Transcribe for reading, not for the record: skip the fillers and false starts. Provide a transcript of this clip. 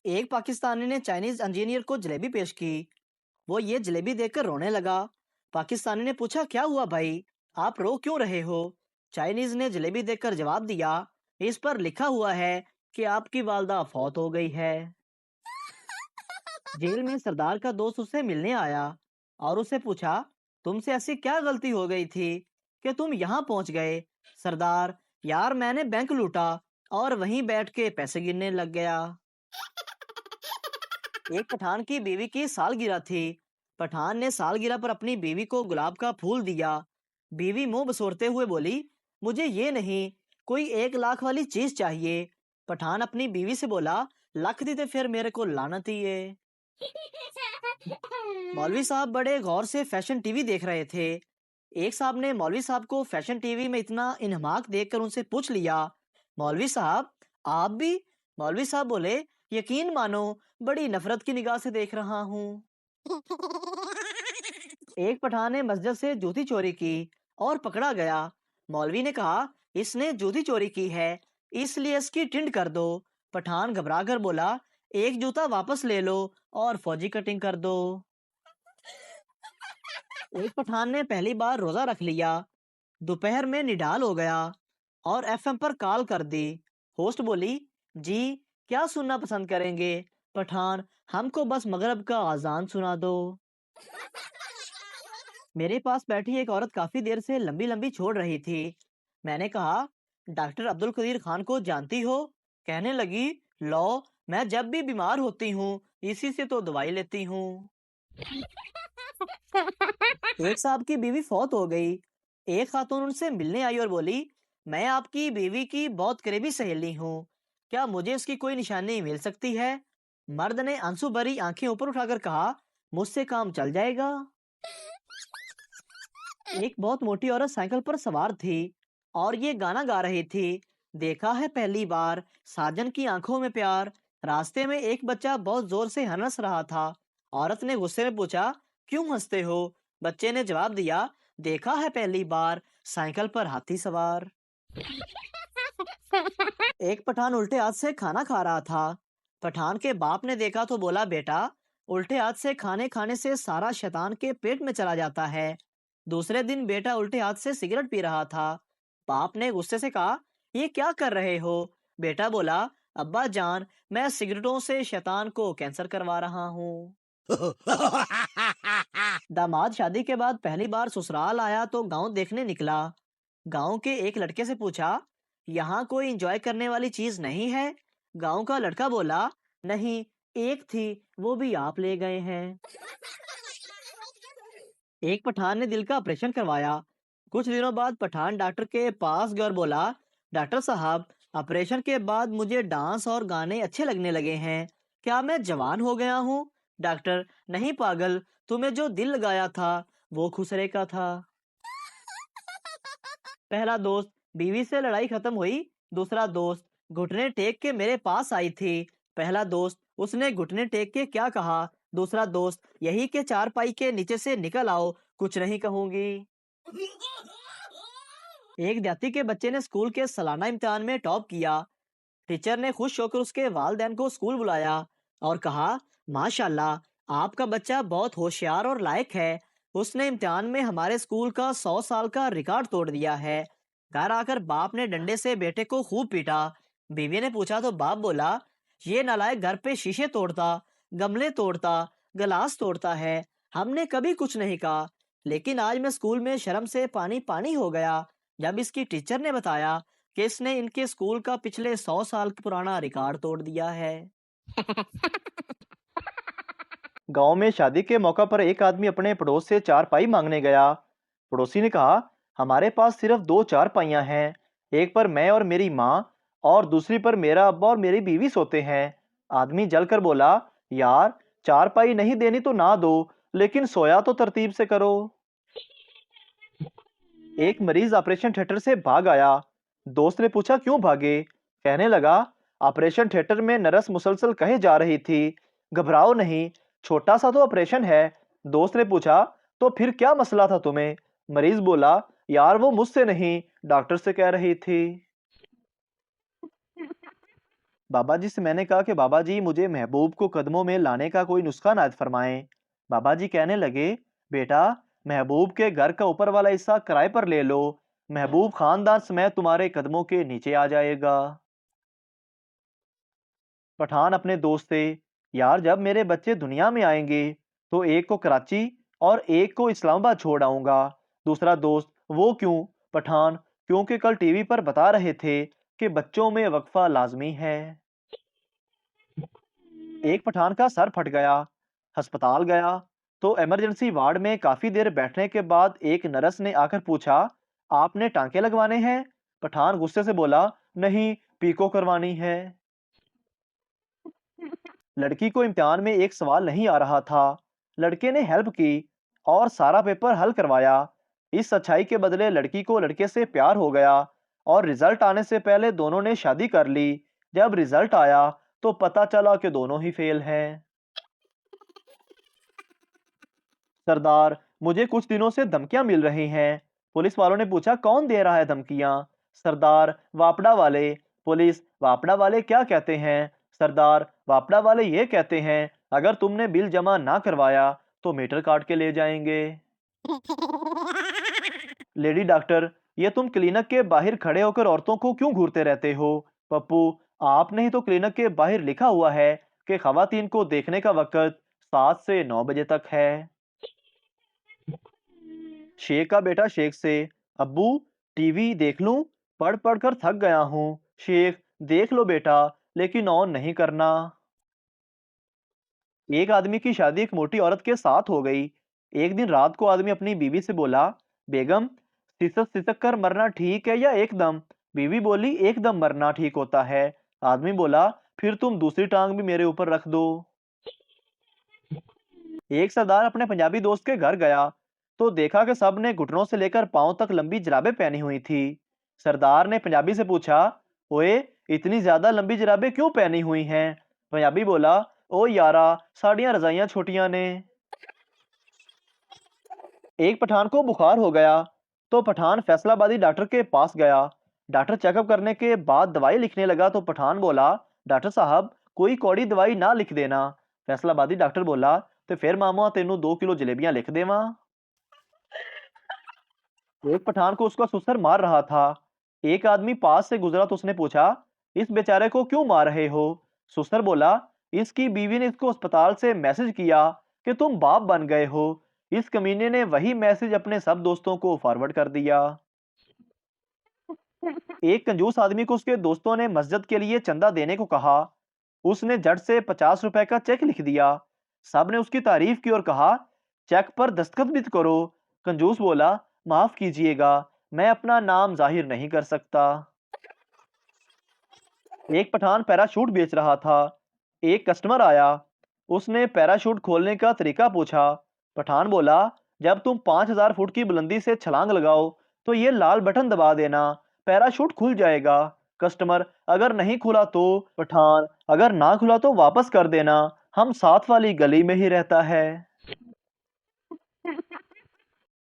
एक पाकिस्तानी ने Chinese engineer को जलेबी पेश की। वो ये जलेबी देखकर रोने लगा। पाकिस्तानी ने पूछा, क्या हुआ भाई, आप रो क्यों रहे हो? चाइनीज ने जलेबी देखकर जवाब दिया, इस पर लिखा हुआ है कि आपकी वालदा फौत हो गई है। जेल में सरदार का दोस्त उससे मिलने आया और उससे पूछा, तुमसे ऐसी क्या गलती हो गई थी कि तुम यहाँ पहुंच गए? सरदार, यार मैंने बैंक लूटा और वहीं बैठ के पैसे गिनने लग गया। एक पठान की बीवी की सालगिरह थी। पठान ने सालगिरह पर अपनी बीवी को गुलाब का फूल दिया। बीवी मुंह बसोरते हुए बोली, मुझे ये नहीं, कोई 1 लाख वाली चीज चाहिए। पठान अपनी बीवी से बोला, लख दी ते फिर मेरे को लानत ही है। मौलवी साहब बड़े गौर से फैशन टीवी देख रहे थे। एक साहब ने मौलवी साहब को फैशन टीवी में इतना इन्हमाक देखकर उनसे पूछ लिया, मौलवी साहब, आप भी? मौलवी साहब बोले, यकीन मानो, बड़ी नफरत की निगाह से देख रहा हूँ। एक पठान ने मस्जिद से जूती चोरी की और पकड़ा गया। मौलवी ने कहा, इसने जूती चोरी की है, इसलिए इसकी टिंड कर दो। पठान घबरा कर बोला, एक जूता वापस ले लो और फौजी कटिंग कर दो। एक पठान ने पहली बार रोजा रख लिया। दोपहर में निडाल हो गया और एफएम पर कॉल कर दी। होस्ट बोली, जी क्या सुनना पसंद करेंगे? पठान, हमको बस मगरब का आजान सुना दो। मेरे पास बैठी एक औरत काफी देर से लंबी लंबी छोड़ रही थी। मैंने कहा, डॉक्टर अब्दुल कदीर खान को जानती हो? कहने लगी, लो, मैं जब भी बीमार होती हूँ इसी से तो दवाई लेती हूँ। एक साहब की बीवी फौत हो गई। एक खातून उनसे मिलने आई और बोली, मैं आपकी बीवी की बहुत करीबी सहेली हूँ, क्या मुझे इसकी कोई निशानी मिल सकती है? मर्द ने आंसू भरी आंखें ऊपर उठाकर कहा, मुझसे काम चल जाएगा। एक बहुत मोटी औरत साइकिल पर सवार थी और ये गाना गा रही थी, देखा है पहली बार साजन की आंखों में प्यार। रास्ते में एक बच्चा बहुत जोर से हंस रहा था। औरत ने गुस्से में पूछा, क्यों हंसते हो? बच्चे ने जवाब दिया, देखा है पहली बार साइकिल पर हाथी सवार। एक पठान उल्टे हाथ से खाना खा रहा था। पठान के बाप ने देखा तो बोला, बेटा, उल्टे हाथ से खाने खाने से सारा शैतान के पेट में चला जाता है। दूसरे दिन बेटा उल्टे हाथ से सिगरेट पी रहा था। बाप ने गुस्से से कहा, ये क्या कर रहे हो? बेटा बोला, अब्बा जान, मैं सिगरेटों से शैतान को कैंसर करवा रहा हूँ। दामाद शादी के बाद पहली बार ससुराल आया तो गांव देखने निकला। गांव के एक लड़के से पूछा, यहाँ कोई एंजॉय करने वाली चीज नहीं है? गांव का लड़का बोला, नहीं, एक थी, वो भी आप ले गए हैं। एक पठान ने दिल का ऑपरेशन करवाया। कुछ दिनों बाद पठान डॉक्टर के पास गया और बोला, डॉक्टर साहब, ऑपरेशन के बाद मुझे डांस और गाने अच्छे लगने लगे हैं, क्या मैं जवान हो गया हूँ? डॉक्टर, नहीं पागल, तुम्हें जो दिल लगाया था वो खुसरे का था। पहला दोस्त, बीवी से लड़ाई खत्म हुई। दूसरा दोस्त, घुटने टेक के मेरे पास आई थी। पहला दोस्त, उसने घुटने टेक के क्या कहा? दूसरा दोस्त, यही के चारपाई के नीचे से निकल आओ, कुछ नहीं कहूंगी। एक जाति के बच्चे ने स्कूल के सालाना इम्तिहान में टॉप किया। टीचर ने खुश होकर उसके वालिदैन को स्कूल बुलाया और कहा, माशाल्लाह, आपका बच्चा बहुत होशियार और लायक है, उसने इम्तिहान में हमारे स्कूल का 100 साल का रिकॉर्ड तोड़ दिया है। घर आकर बाप ने डंडे से बेटे को खूब पीटा। बीवी ने पूछा तो बाप बोला, ये नालायक घर पे शीशे तोड़ता, गमले तोड़ता, गिलास तोड़ता है, हमने कभी कुछ नहीं कहा, लेकिन आज मैं स्कूल में शर्म से पानी पानी हो गया जब इसकी टीचर ने बताया कि इसने इनके स्कूल का पिछले 100 साल पुराना रिकॉर्ड तोड़ दिया है। गांव में शादी के मौका पर एक आदमी अपने पड़ोस से चारपाई मांगने गया। पड़ोसी ने कहा, हमारे पास सिर्फ 2 चारपाइयां हैं, एक पर मैं और मेरी माँ और दूसरी पर मेरा अब्बा और मेरी बीवी सोते हैं। आदमी जलकर बोला, यार, चारपाई नहीं देनी तो ना दो, लेकिन सोया तो तरतीब से करो। एक मरीज ऑपरेशन थिएटर से भाग आया। दोस्त ने पूछा, क्यों भागे? कहने लगा, ऑपरेशन थिएटर में नर्स मुसलसल कहे जा रही थी, घबराओ नहीं, छोटा सा तो ऑपरेशन है। दोस्त ने पूछा, तो फिर क्या मसला था तुम्हें? मरीज बोला, यार वो मुझसे नहीं, डॉक्टर से कह रही थी। बाबा जी से मैंने कहा कि बाबा जी मुझे महबूब को कदमों में लाने का कोई नुस्खा नायत फरमाएं। बाबा जी कहने लगे, बेटा महबूब के घर का ऊपर वाला हिस्सा किराए पर ले लो, महबूब खानदान समेत तुम्हारे कदमों के नीचे आ जाएगा। पठान अपने दोस्त से, यार जब मेरे बच्चे दुनिया में आएंगे तो एक को कराची और एक को इस्लामाबाद छोड़ आऊंगा। दूसरा दोस्त, वो क्यों? पठान, क्योंकि कल टीवी पर बता रहे थे कि बच्चों में वक्फा लाजमी है। एक पठान का सर फट गया, अस्पताल गया तो इमरजेंसी वार्ड में काफी देर बैठने के बाद एक नर्स ने आकर पूछा, आपने टांके लगवाने हैं? पठान गुस्से से बोला, नहीं, पीको करवानी है। लड़की को इम्तिहान में एक सवाल नहीं आ रहा था। लड़के ने हेल्प की और सारा पेपर हल करवाया। इस सच्चाई के बदले लड़की को लड़के से प्यार हो गया और रिजल्ट आने से पहले दोनों ने शादी कर ली। जब रिजल्ट आया तो पता चला कि दोनों ही फेल हैं। सरदार, मुझे कुछ दिनों से धमकियां मिल रही हैं। पुलिस वालों ने पूछा, कौन दे रहा है धमकियां? सरदार, वापडा वाले। पुलिस, वापडा वाले क्या कहते हैं? सरदार, वापडा वाले ये कहते हैं, अगर तुमने बिल जमा ना करवाया तो मीटर काट के ले जाएंगे। लेडी डॉक्टर, ये तुम क्लिनिक के बाहर खड़े होकर औरतों को क्यों घूरते रहते हो? पप्पू, आपने ही तो क्लिनिक के बाहर लिखा हुआ है कि खवातीन को देखने का वक्त 7 से 9 बजे तक है। शेख का बेटा शेख से, अब्बू टीवी देख लूं? पढ़ पढ़ कर थक गया हूँ। शेख, देख लो बेटा, लेकिन ऑन नहीं करना। एक आदमी की शादी एक मोटी औरत के साथ हो गई। एक दिन रात को आदमी अपनी बीवी से बोला, बेगम सिसक सिसक कर मरना ठीक है या एकदम? बीवी बोली, एकदम मरना ठीक होता है। आदमी बोला, फिर तुम दूसरी टांग भी मेरे ऊपर रख दो। एक सरदार अपने पंजाबी दोस्त के घर गया तो देखा कि सब ने घुटनों से लेकर पांव तक लंबी जुराबें पहनी हुई थी। सरदार ने पंजाबी से पूछा, ओए इतनी ज्यादा लंबी जुराबें क्यों पहनी हुई हैं? पंजाबी बोला, ओ यारा, साड़ियां रजाइयां छोटियां ने। एक पठान को बुखार हो गया तो पठान फैसलाबादी डॉक्टर के पास गया। डॉक्टर चेकअप करने के बाद दवाई लिखने लगा तो पठान बोला, डॉक्टर साहब कोई कौड़ी दवाई ना लिख देना। फैसलाबादी डॉक्टर बोला, तो फिर मामू तेनू 2 किलो जलेबियां लिख देवा। एक पठान को उसका सुसर मार रहा था। एक आदमी पास से गुजरा तो उसने पूछा, इस बेचारे को क्यों मार रहे हो? सुसर बोला, इसकी बीवी ने इसको अस्पताल से मैसेज किया कि तुम बाप बन गए हो। इस कमीने ने वही मैसेज अपने सब दोस्तों को फॉरवर्ड कर दिया। एक कंजूस आदमी को उसके दोस्तों ने मस्जिद के लिए चंदा देने को कहा। उसने झट से 50 रुपए का चेक लिख दिया। सब ने उसकी तारीफ की और कहा, चेक पर दस्तखत भी तो करो। कंजूस बोला, माफ कीजिएगा, मैं अपना नाम जाहिर नहीं कर सकता। एक पठान पैराशूट बेच रहा था। एक कस्टमर आया, उसने पैराशूट खोलने का तरीका पूछा। पठान बोला, जब तुम 5000 फुट की बुलंदी से छलांग लगाओ तो ये लाल बटन दबा देना, पैराशूट खुल जाएगा। कस्टमर, अगर नहीं खुला तो? पठान, अगर ना खुला तो वापस कर देना, हम साथ वाली गली में ही रहता है।